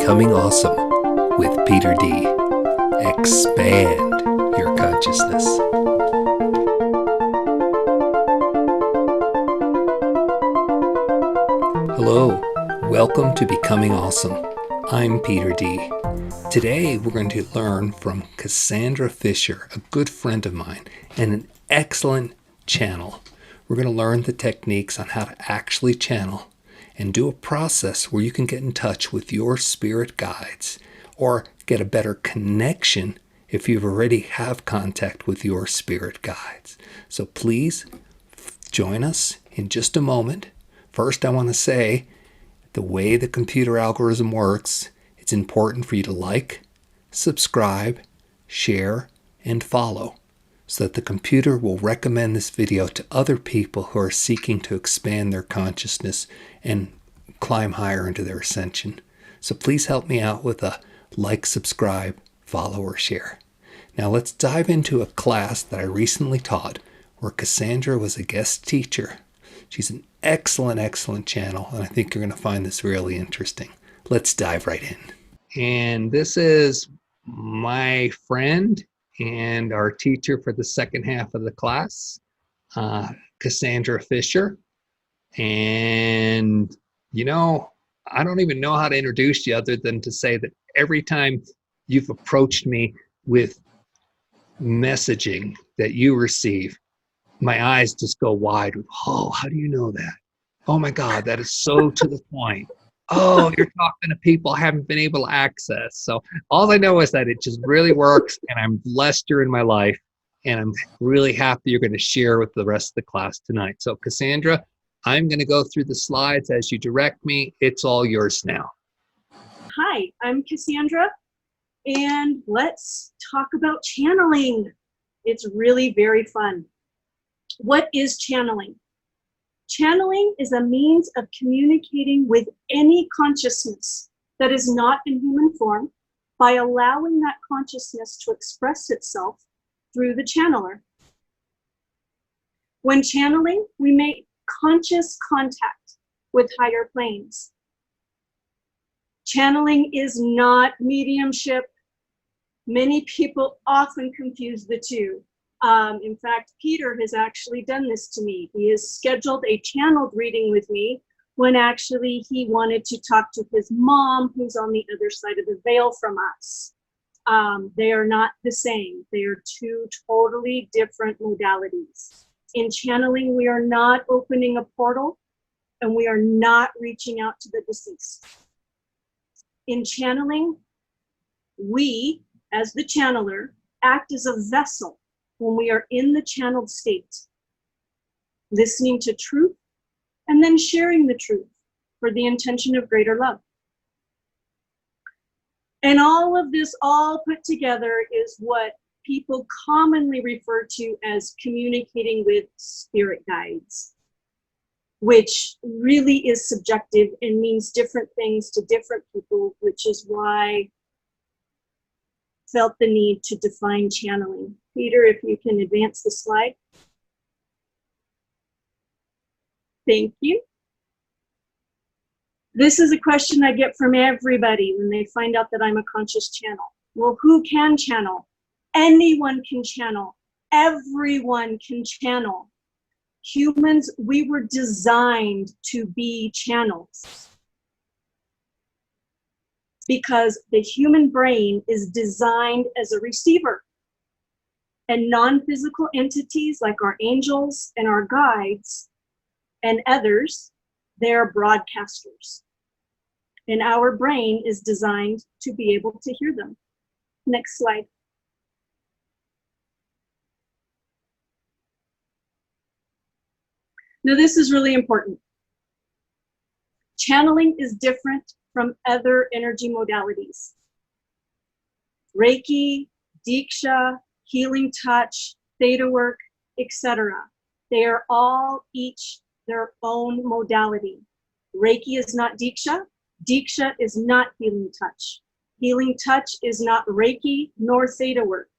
Becoming Awesome with Peter D. Expand your consciousness. Hello, welcome to Becoming Awesome. I'm Peter D. Today we're going to learn from Cassandra Fischer, a good friend of mine and an excellent channel. We're going to learn the techniques on how to actually channel and do a process where you can get in touch with your spirit guides or get a better connection if you already have contact with your spirit guides. So please join us in just a moment. First, I want to say the way the computer algorithm works, it's important for you to like, subscribe, share, and follow so that the computer will recommend this video to other people who are seeking to expand their consciousness and climb higher into their ascension. So please help me out with a like, subscribe, follow, or share. Now let's dive into a class that I recently taught where Cassandra was a guest teacher. She's an excellent channel, and I think you're going to find this really interesting. Let's dive right in. And this is my friend and our teacher for the second half of the class, Cassandra Fischer. And, you know, I don't even know how to introduce you other than to say that every time you've approached me with messaging that you receive, my eyes just go wide with, oh, how do you know that? Oh my God, that is so to the point. Oh, you're talking to people I haven't been able to access. So all I know is that it just really works, and I'm blessed you're in my life, and I'm really happy you're going to share with the rest of the class tonight. So Cassandra, I'm going to go through the slides as you direct me. It's all yours now. Hi, I'm Cassandra, and let's talk about channeling. It's really very fun. What is channeling? Channeling is a means of communicating with any consciousness that is not in human form by allowing that consciousness to express itself through the channeler. When channeling, we make conscious contact with higher planes. Channeling is not mediumship. Many people often confuse the two. In fact, Peter has actually done this to me. He has scheduled a channeled reading with me when actually he wanted to talk to his mom, who's on the other side of the veil from us. They are not the same. They are two totally different modalities. In channeling, we are not opening a portal, and we are not reaching out to the deceased. In channeling, we, as the channeler, act as a vessel when we are in the channeled state, listening to truth and then sharing the truth for the intention of greater love. And all of this all put together is what people commonly refer to as communicating with spirit guides, which really is subjective and means different things to different people, which is why I felt the need to define channeling. Peter, if you can advance the slide. Thank you. This is a question I get from everybody when they find out that I'm a conscious channel. Well, who can channel? Anyone can channel. Everyone can channel. Humans, we were designed to be channels, because the human brain is designed as a receiver. And non-physical entities like our angels and our guides and others, they're broadcasters. And our brain is designed to be able to hear them. Next slide. Now this is really important. Channeling is different from other energy modalities. Reiki, Diksha, healing touch, theta work, etc. They are all each their own modality. Reiki is not Diksha. Diksha is not healing touch. Healing touch is not Reiki nor theta work.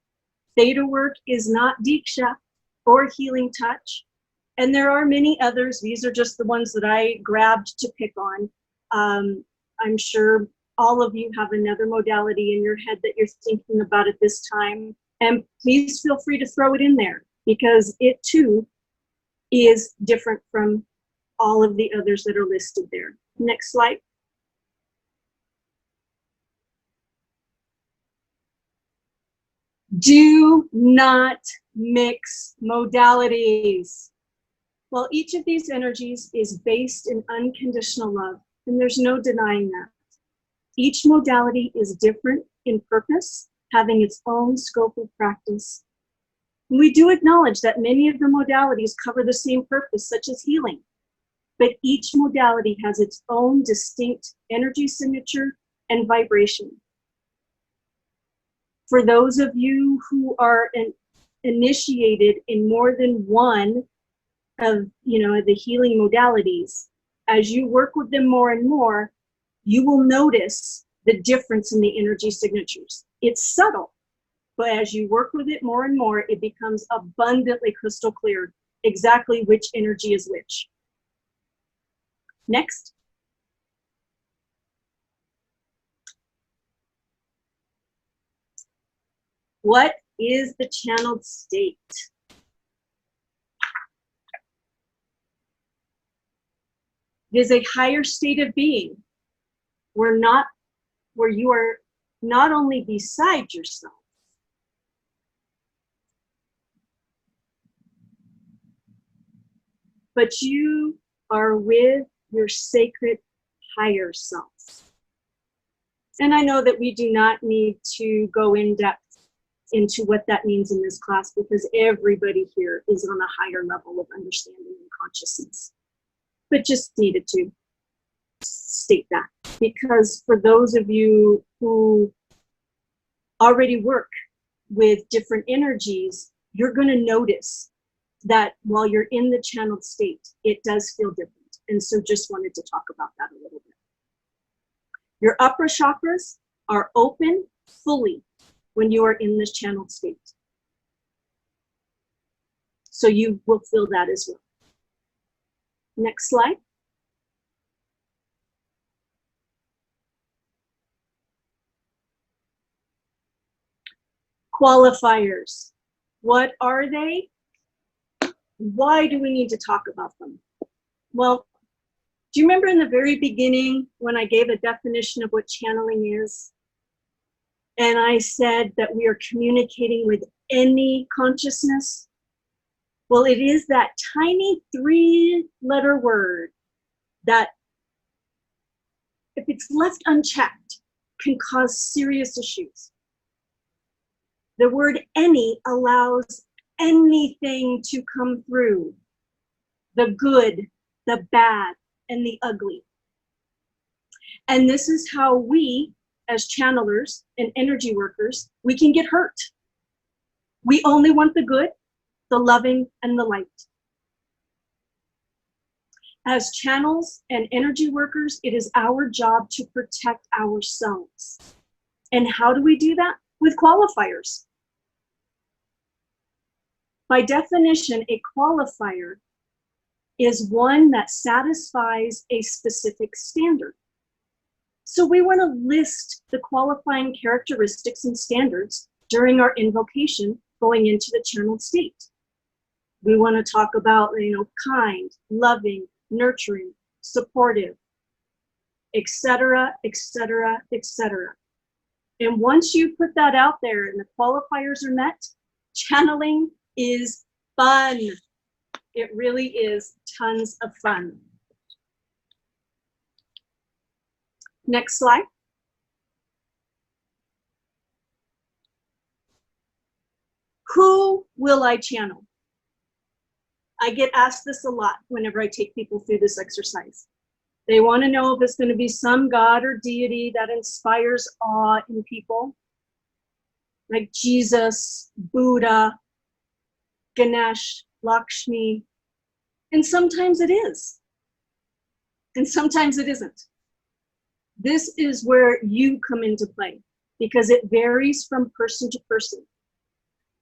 Theta work is not Diksha or healing touch. And there are many others. These are just the ones that I grabbed to pick on. I'm sure all of you have another modality in your head that you're thinking about at this time. And please feel free to throw it in there, because it too is different from all of the others that are listed there. Next slide. Do not mix modalities. Well, each of these energies is based in unconditional love, and there's no denying that. Each modality is different in purpose, having its own scope of practice. We do acknowledge that many of the modalities cover the same purpose, such as healing, but each modality has its own distinct energy signature and vibration. For those of you who are initiated in more than one of the healing modalities, as you work with them more and more, you will notice the difference in the energy signatures. It's subtle, but as you work with it more and more, it becomes abundantly crystal clear exactly which energy is which. Next. What is the channeled state? It is a higher state of being where you are not only beside yourself, but you are with your sacred higher self. And I know that we do not need to go in depth into what that means in this class, because everybody here is on a higher level of understanding and consciousness. But just needed to state that, because for those of you who already work with different energies, you're going to notice that while you're in the channeled state, it does feel different. And so just wanted to talk about that a little bit. Your upper chakras are open fully when you are in this channeled state. So you will feel that as well. Next slide. Qualifiers. What are they? Why do we need to talk about them? Well, do you remember in the very beginning when I gave a definition of what channeling is? And I said that we are communicating with any consciousness. Well, it is that tiny 3-letter word that, if it's left unchecked, can cause serious issues. The word any allows anything to come through. The good, the bad, and the ugly. And this is how we, as channelers and energy workers, we can get hurt. We only want the good, the loving, and the light. As channels and energy workers, it is our job to protect ourselves. And how do we do that? With qualifiers. By definition, a qualifier is one that satisfies a specific standard. So we want to list the qualifying characteristics and standards during our invocation going into the channeled state. We want to talk about, kind, loving, nurturing, supportive, etc., etc., etc. And once you put that out there and the qualifiers are met, channeling is fun. It really is tons of fun. Next slide. Who will I channel? I get asked this a lot whenever I take people through this exercise. They want to know if it's going to be some god or deity that inspires awe in people, like Jesus, Buddha, Ganesh, Lakshmi. And sometimes it is. And sometimes it isn't. This is where you come into play, because it varies from person to person.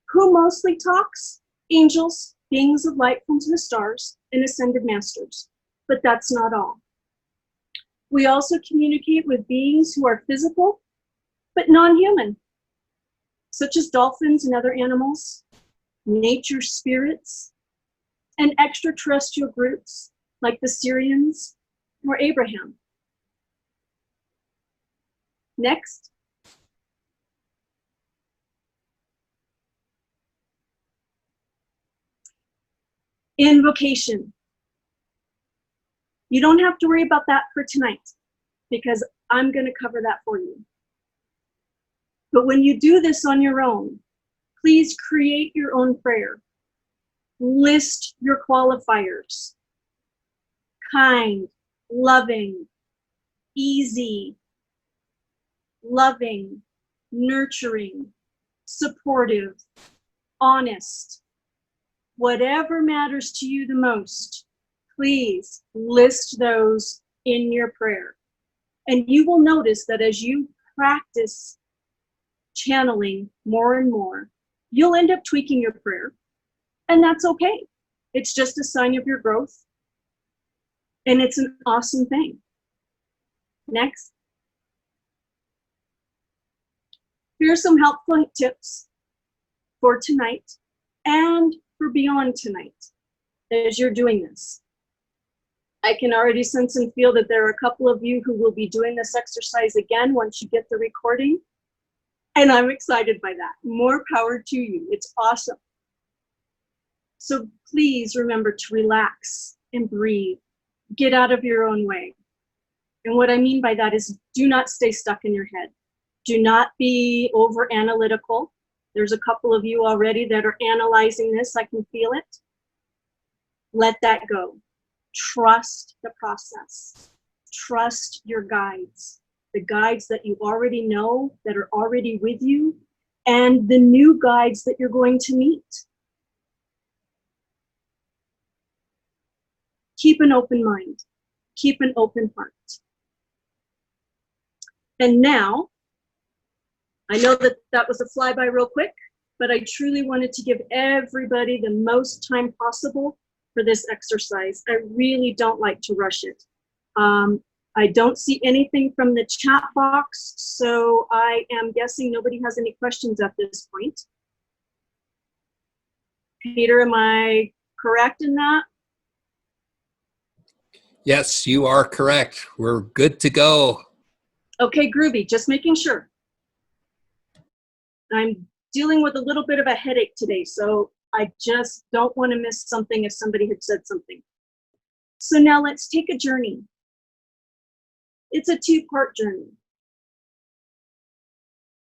Who mostly talks? Angels, beings of light from the stars, and ascended masters. But that's not all. We also communicate with beings who are physical, but non-human, such as dolphins and other animals, nature spirits, and extraterrestrial groups like the Syrians or Abraham. Next. Invocation. You don't have to worry about that for tonight because I'm going to cover that for you. But when you do this on your own, please create your own prayer. List your qualifiers. Kind, loving, easy, loving, nurturing, supportive, honest. Whatever matters to you the most, please list those in your prayer. And you will notice that as you practice channeling more and more, you'll end up tweaking your prayer. And that's okay. It's just a sign of your growth. And it's an awesome thing. Next. Here are some helpful tips for tonight and for beyond tonight as you're doing this. I can already sense and feel that there are a couple of you who will be doing this exercise again once you get the recording. And I'm excited by that. More power to you. It's awesome. So please remember to relax and breathe. Get out of your own way. And what I mean by that is do not stay stuck in your head. Do not be over analytical. There's a couple of you already that are analyzing this. I can feel it. Let that go. Trust the process. Trust your guides. The guides that you already know, that are already with you, and the new guides that you're going to meet. Keep an open mind. Keep an open heart. And now, I know that that was a flyby real quick, but I truly wanted to give everybody the most time possible for this exercise. I really don't like to rush it. I don't see anything from the chat box, so I am guessing nobody has any questions at this point. Peter, am I correct in that? Yes, you are correct. We're good to go. Okay, groovy, just making sure. I'm dealing with a little bit of a headache today, so I just don't want to miss something if somebody had said something. So now let's take a journey. It's a two-part journey.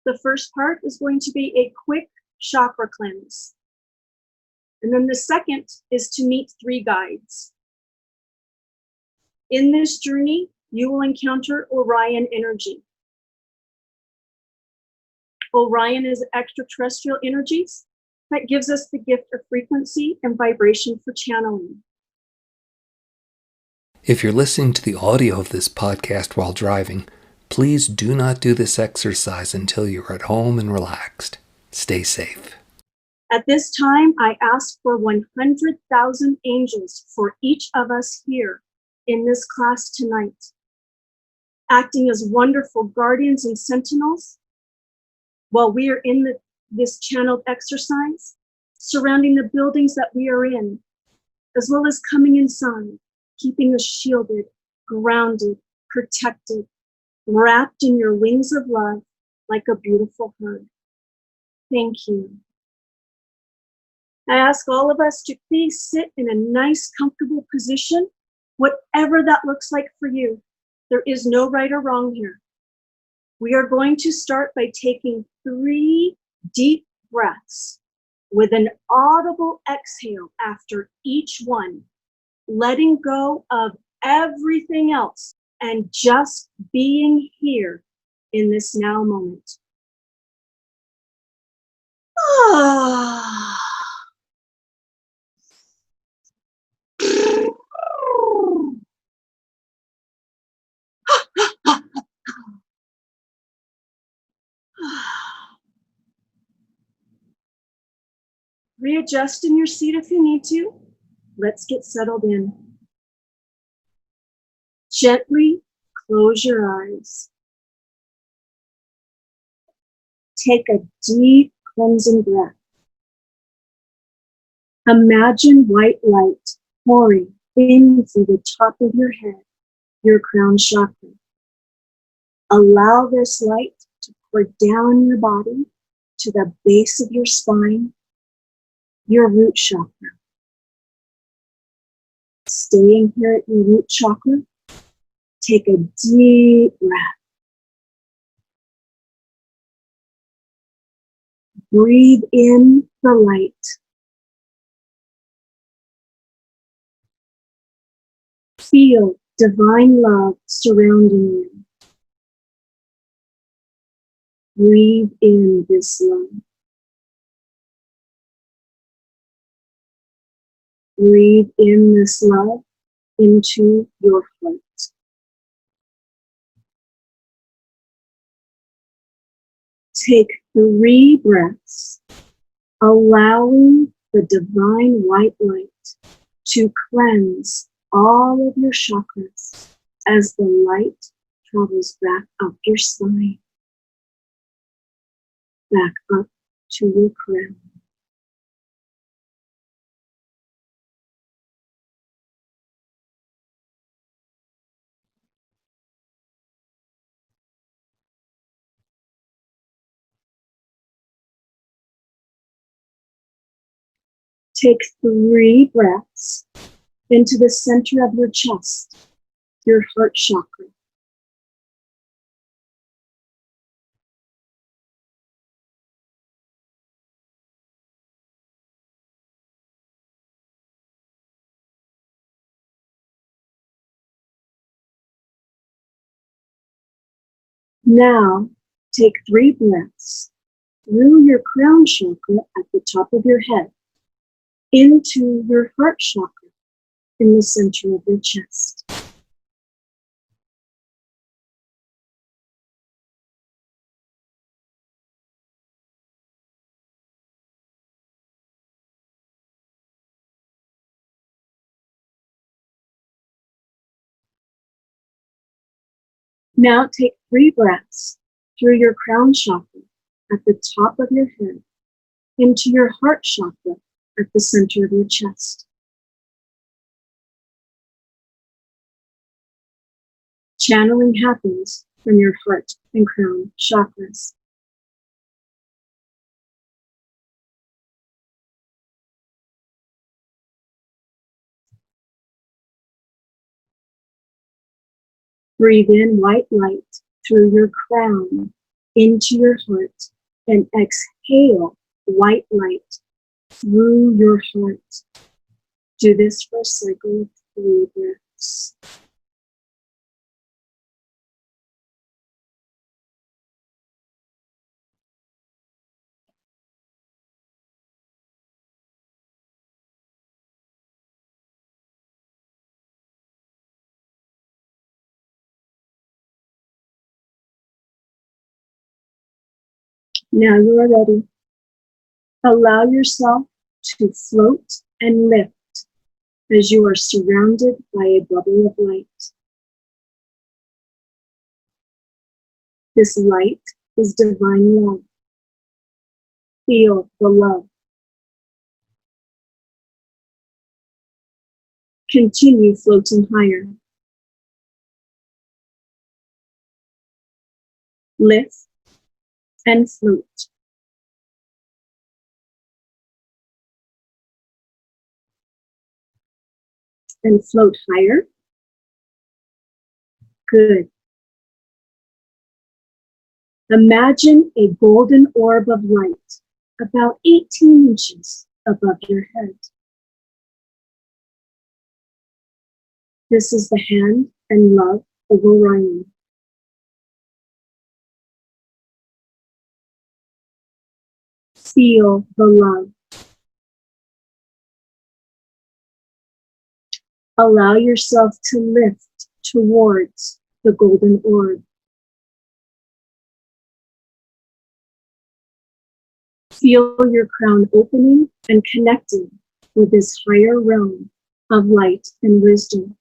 The first part is going to be a quick chakra cleanse. And then the second is to meet three guides. In this journey, you will encounter Orion energy. Orion is extraterrestrial energies that gives us the gift of frequency and vibration for channeling. If you're listening to the audio of this podcast while driving, please do not do this exercise until you're at home and relaxed. Stay safe. At this time, I ask for 100,000 angels for each of us here in this class tonight, acting as wonderful guardians and sentinels while we are in this channeled exercise, surrounding the buildings that we are in, as well as coming inside, keeping us shielded, grounded, protected, wrapped in your wings of love like a beautiful hug. Thank you. I ask all of us to please sit in a nice, comfortable position, whatever that looks like for you. There is no right or wrong here. We are going to start by taking 3 deep breaths with an audible exhale after each one, letting go of everything else and just being here in this now moment. Readjust in your seat if you need to. Let's get settled in. Gently close your eyes. Take a deep cleansing breath. Imagine white light pouring in through the top of your head, your crown chakra. Allow this light to pour down your body to the base of your spine, your root chakra. Staying here at your root chakra, take a deep breath. Breathe in the light. Feel divine love surrounding you. Breathe in this love. Breathe in this love into your heart. Take 3 breaths, allowing the divine white light to cleanse all of your chakras as the light travels back up your spine, back up to your crown. Take 3 breaths into the center of your chest, your heart chakra. Now, take 3 breaths through your crown chakra at the top of your head into your heart chakra in the center of your chest. Now take 3 breaths through your crown chakra at the top of your head into your heart chakra at the center of your chest. Channeling happens from your heart and crown chakras. Breathe in white light through your crown into your heart and exhale white light through your heart. Do this for a cycle of 3 breaths. Now you are ready. Allow yourself to float and lift as you are surrounded by a bubble of light. This light is divine love. Feel the love. Continue floating higher. Lift and float. And float higher. Good. Imagine a golden orb of light about 18 inches above your head. This is the hand and love of Orion. Feel the love. Allow yourself to lift towards the golden orb. Feel your crown opening and connecting with this higher realm of light and wisdom.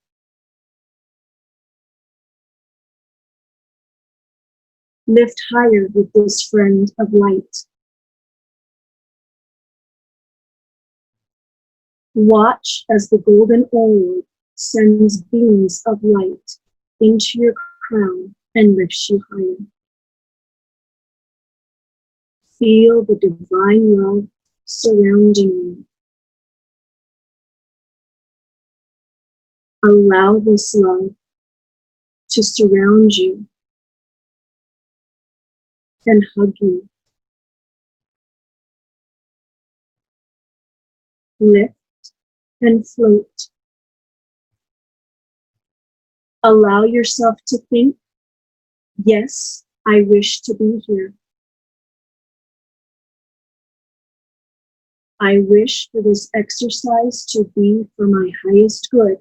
Lift higher with this friend of light. Watch as the golden orb sends beams of light into your crown and lifts you higher. Feel the divine love surrounding you. Allow this love to surround you and hug you. Lift and float. Allow yourself to think, yes, I wish to be here. I wish for this exercise to be for my highest good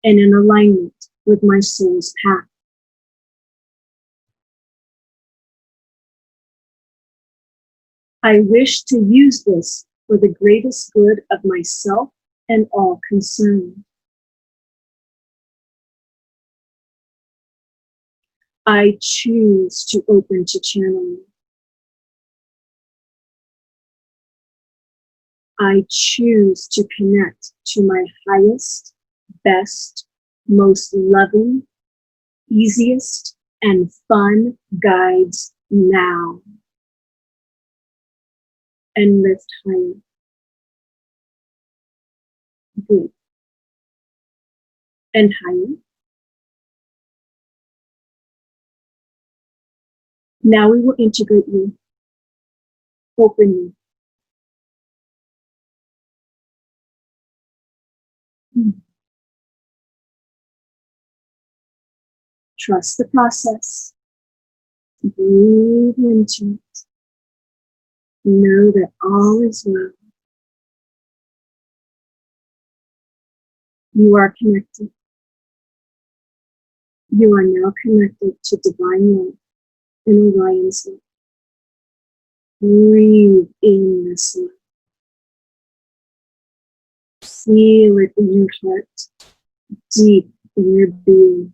and in alignment with my soul's path. I wish to use this for the greatest good of myself and all concerned. I choose to open to channeling. I choose to connect to my highest, best, most loving, easiest, and fun guides now. And lift higher. Good. And higher. Now we will integrate you. Open you. Trust the process. Breathe into it. Know that all is well. You are connected. You are now connected to divine love and Orion's love. Breathe in this love. Feel it in your heart, deep in your being.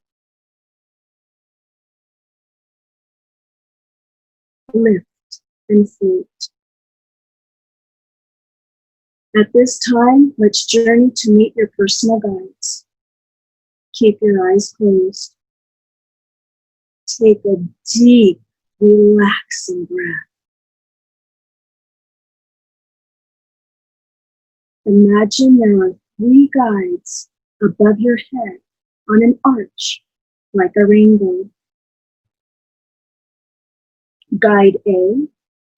Lift and float. At this time, let's journey to meet your personal guides. Keep your eyes closed. Take a deep, relaxing breath. Imagine there are 3 guides above your head on an arch like a rainbow. Guide A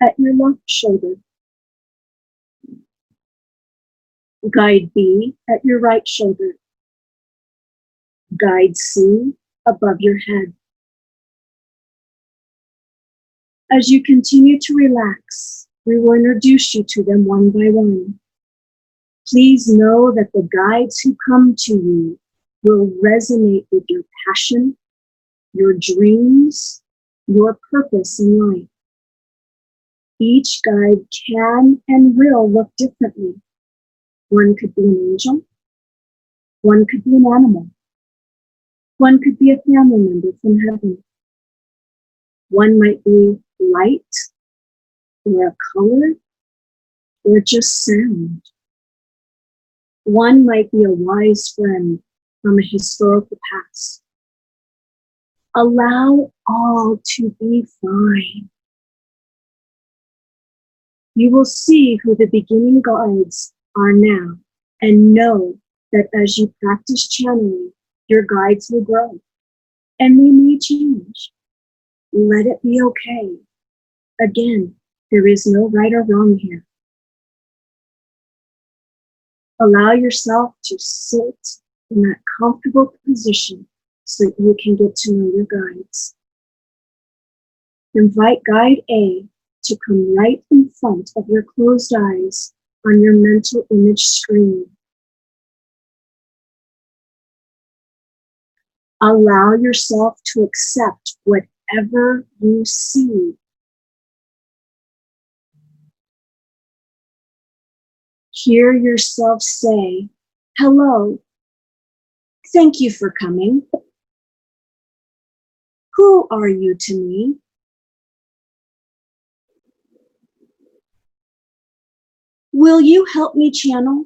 at your left shoulder. Guide B at your right shoulder. Guide C above your head. As you continue to relax, we will introduce you to them one by one. Please know that the guides who come to you will resonate with your passion, your dreams, your purpose in life. Each guide can and will look differently. One could be an angel. One could be an animal. One could be a family member from heaven. One might be light, or a color, or just sound. One might be a wise friend from a historical past. Allow all to be fine. You will see who the beginning guides are now, and know that as you practice channeling, your guides will grow, and they may change. Let it be okay. Again, there is no right or wrong here. Allow yourself to sit in that comfortable position so that you can get to know your guides. Invite Guide A to come right in front of your closed eyes on your mental image screen. Allow yourself to accept whatever you see. Hear yourself say, "Hello, thank you for coming. Who are you to me? Will you help me channel?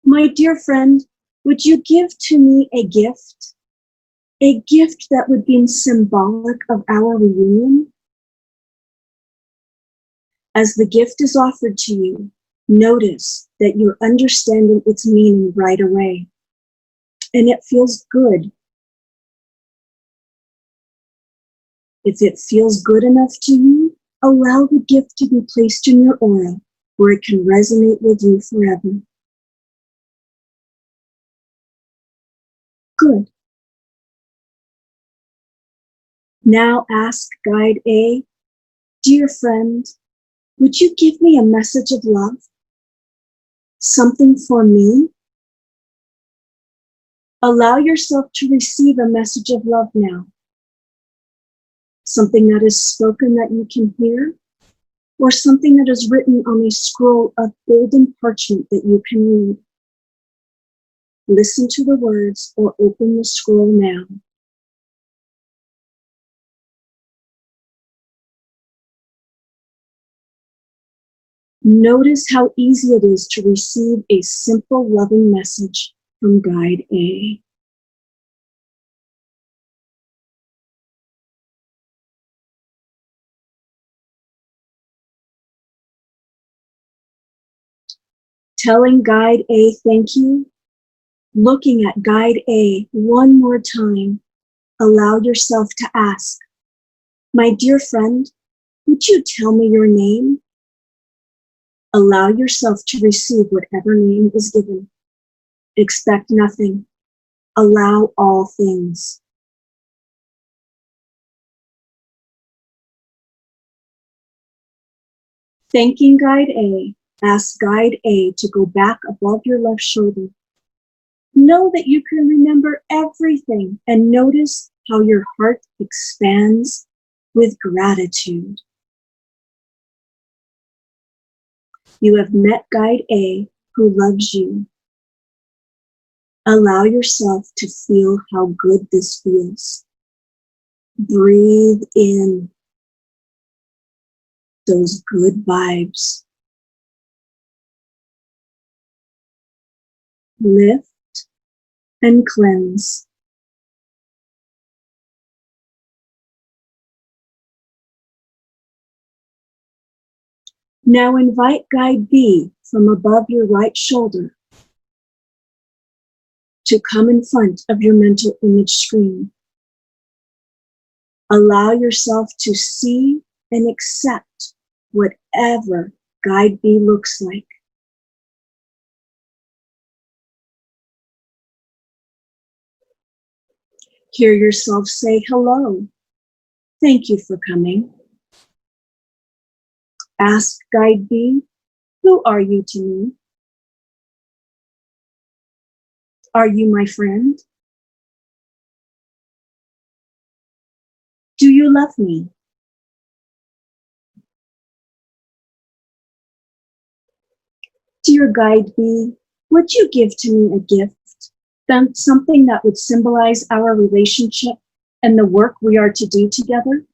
My dear friend, would you give to me a gift? A gift that would be symbolic of our reunion? As the gift is offered to you, notice that you're understanding its meaning right away. And it feels good. If it feels good enough to you, allow the gift to be placed in your aura where it can resonate with you forever. Good. Now ask Guide A, dear friend, would you give me a message of love? Something for me? Allow yourself to receive a message of love now. Something that is spoken that you can hear, or something that is written on a scroll of golden parchment that you can read. Listen to the words or open the scroll now. Notice how easy it is to receive a simple, loving message from Guide A. Telling Guide A thank you, looking at Guide A one more time, allow yourself to ask, my dear friend, would you tell me your name? Allow yourself to receive whatever name is given. Expect nothing. Allow all things. Thanking Guide A, ask Guide A to go back above your left shoulder. Know that you can remember everything and notice how your heart expands with gratitude. You have met Guide A who loves you. Allow yourself to feel how good this feels. Breathe in those good vibes. Lift and cleanse. Now invite Guide B from above your right shoulder to come in front of your mental image screen. Allow yourself to see and accept whatever Guide B looks like. Hear yourself say hello. Thank you for coming. Ask Guide B, who are you to me? Are you my friend? Do you love me? Dear Guide B, would you give to me a gift, then something that would symbolize our relationship and the work we are to do together?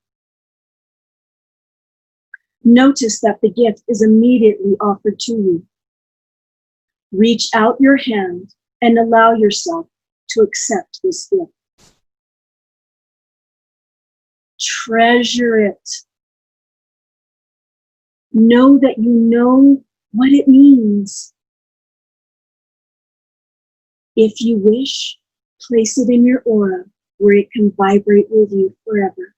Notice that the gift is immediately offered to you. Reach out your hand and allow yourself to accept this gift. Treasure it. Know that you know what it means. If you wish, place it in your aura where it can vibrate with you forever.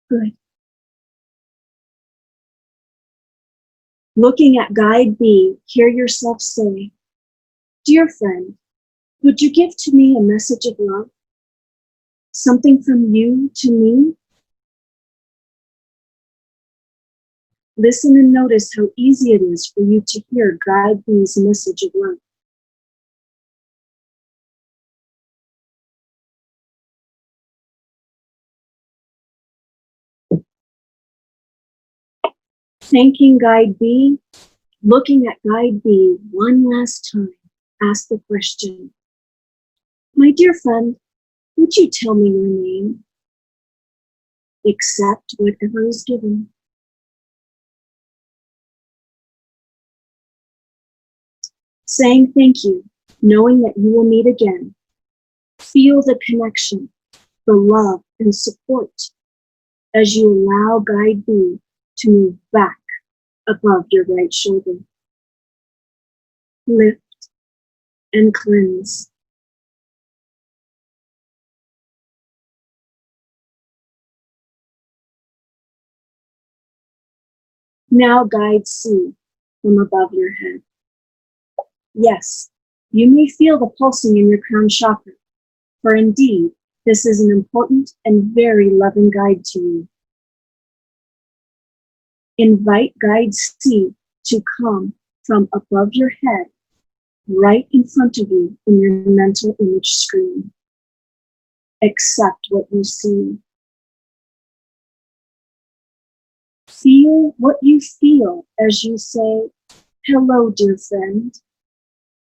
Good. Looking at Guide B, hear yourself say, dear friend, would you give to me a message of love? Something from you to me? Listen and notice how easy it is for you to hear Guide B's message of love. Thanking Guide B, looking at Guide B one last time, ask the question, my dear friend, Would you tell me your name? Accept whatever is given. Saying thank you, knowing that you will meet again. Feel the connection, the love and support as you allow Guide B to move back above your right shoulder. Lift and cleanse. Now Guide C from above your head. Yes, you may feel the pulsing in your crown chakra, for indeed, this is an important and very loving guide to you. Invite Guide C to come from above your head, right in front of you in your mental image screen. Accept what you see. Feel what you feel as you say, "Hello, dear friend.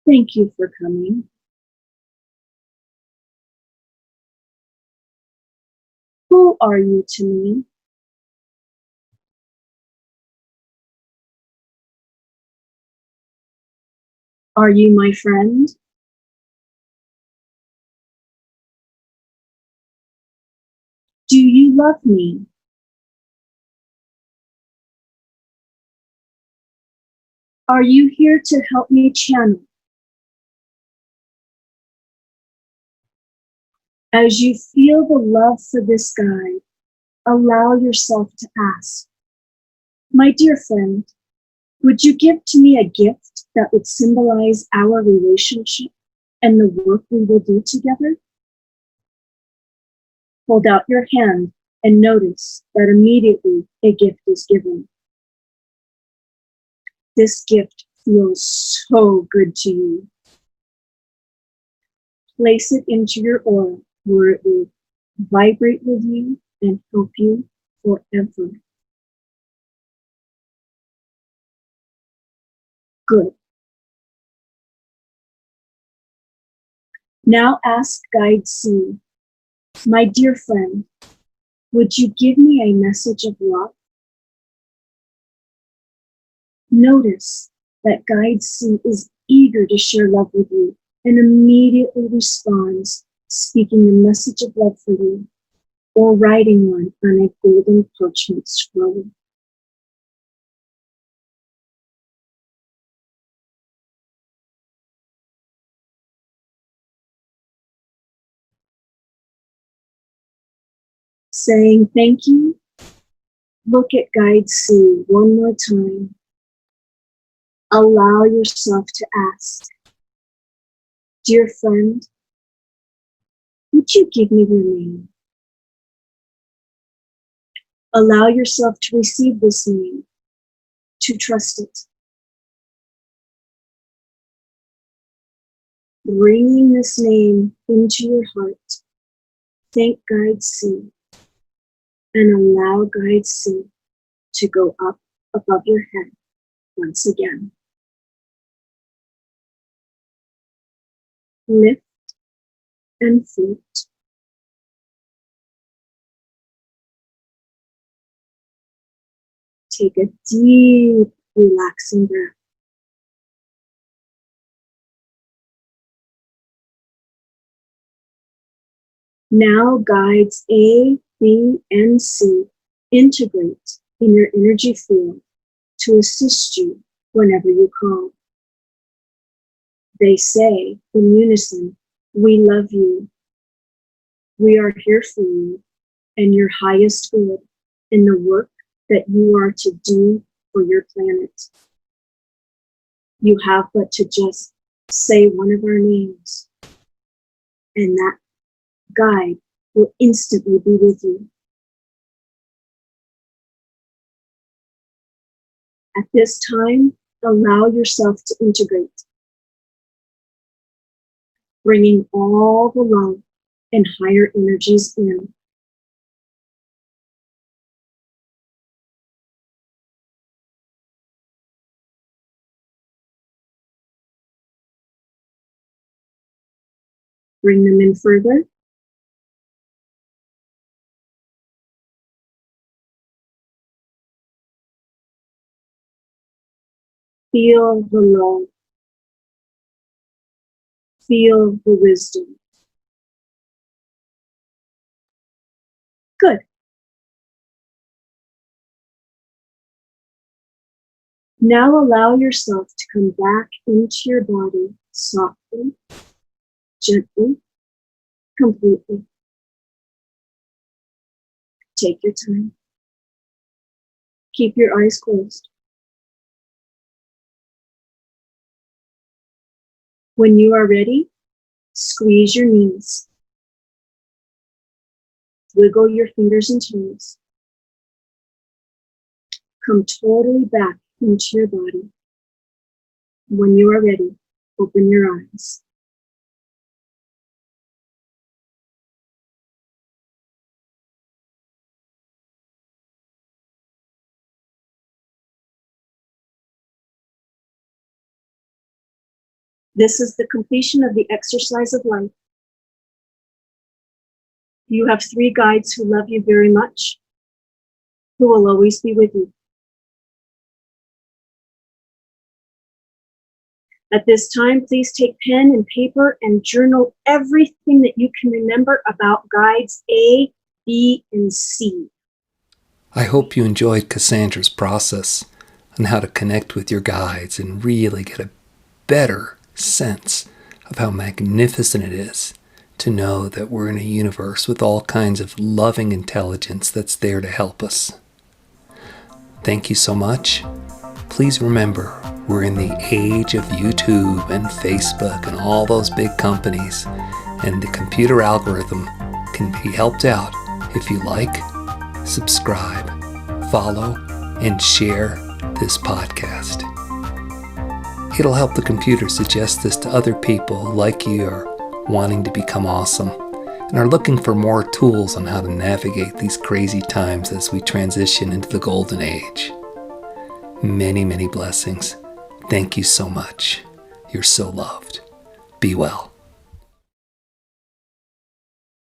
Thank you for coming." Who are you to me? Are you my friend? Do you love me? Are you here to help me channel? As you feel the love for this guide, allow yourself to ask, "My dear friend, would you give to me a gift that would symbolize our relationship and the work we will do together?" Hold out your hand and notice that immediately a gift is given. This gift feels so good to you. Place it into your aura where it will vibrate with you and help you forever. Good. Now ask Guide C, "My dear friend, would you give me a message of love?" Notice that Guide C is eager to share love with you and immediately responds, speaking a message of love for you or writing one on a golden parchment scroll. Saying thank you, look at Guide C one more time. Allow yourself to ask, "Dear friend, would you give me your name?" Allow yourself to receive this name, to trust it. Bringing this name into your heart, thank Guide C and allow Guide C to go up above your head once again. Lift and float. Take a deep, relaxing breath. Now Guides A, B, and C integrate in your energy field to assist you whenever you call. They say in unison, "We love you. We are here for you and your highest good in the work that you are to do for your planet. You have but to just say one of our names, and that guide will instantly be with you." At this time, allow yourself to integrate, bringing all the love and higher energies in. Bring them in further Feel the love. Feel the wisdom. Good. Now allow yourself to come back into your body softly, gently, completely. Take your time. Keep your eyes closed. When you are ready, squeeze your knees. Wiggle your fingers and toes. Come totally back into your body. When you are ready, open your eyes. This is the completion of the exercise of life. You have 3 guides who love you very much, who will always be with you. At this time, please take pen and paper and journal everything that you can remember about guides A, B, and C. I hope you enjoyed Cassandra's process on how to connect with your guides and really get a better sense of how magnificent it is to know that we're in a universe with all kinds of loving intelligence that's there to help us. Thank you so much. Please remember, we're in the age of YouTube and Facebook and all those big companies, and the computer algorithm can be helped out if you like, subscribe, follow, and share this podcast. It'll help the computer suggest this to other people like you are wanting to become awesome and are looking for more tools on how to navigate these crazy times as we transition into the golden age. Many, many blessings. Thank you so much. You're so loved. Be well.